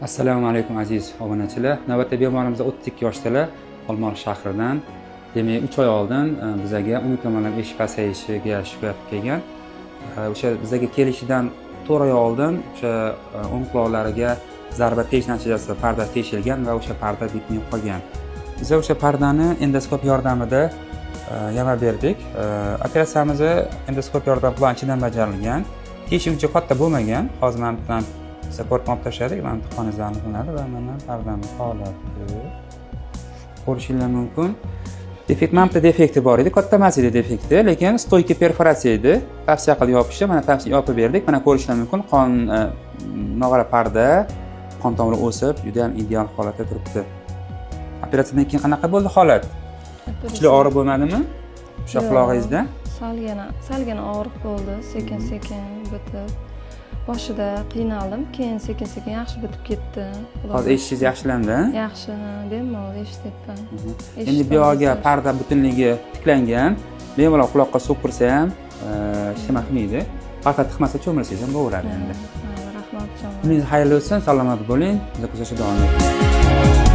Assalomu alaykum aziz obunachilar. Navbatdagi bemorimiz 32 yoshdalar, Olmaliq shahridan. Demak, 3 oy oldin bizaga umid tomonlama eshik pasayishiga shikoyat kelgan. O'sha bizaga kelishidan 4 oy oldin o'sha o'ng quloqlariga zarba tegish natijasida parda teshilgan va o'sha parda bitmay qolgan. Biz o'sha pardani endoskop yordamida yamab berdik. Operatsiyamiz endoskop yordam bilan ichidan bajarilgan. Teshik uncha katta bo'lmagan. Hozir men bilan ko'rib olib tashladik, mana qonizlarni qilinadi va mana pardamiz holati ko'rishingiz mumkin. Manimda defekti bor edi, katta emas edi defekti, lekin stoyka perforatsiya edi. Tavsiya qilib yopishdi, mana tavsiya yopib berdik. Mana ko'rishingiz mumkin, qon nog'ora parda, qon tomiri o'sib, juda ham ideal holatda turibdi. Operatsiyadan keyin qanaqa bo'ldi holat? Kuchli og'riq bo'lmadimi? O'sha qulog'ingizda? Salgina og'riq bo'ldi, sekin-sekin bitib. Boshida qiynaldim, keyin sekin-sekin yaxshi bitib ketdi. Hozir eshitishingiz yaxshilandi? Yaxshi, bemalol eshityapman. Endi bu yerga parda butunligi tiklangan. Bemalol quloqqa so'kirsa ham nima qilmaydi. Parda tiqmasa cho'milsangiz ham bo'laveradi endi. Rahmat. Kuningiz xayrli o'tsin, salomat bo'ling. Biza kuzatishda davom eting.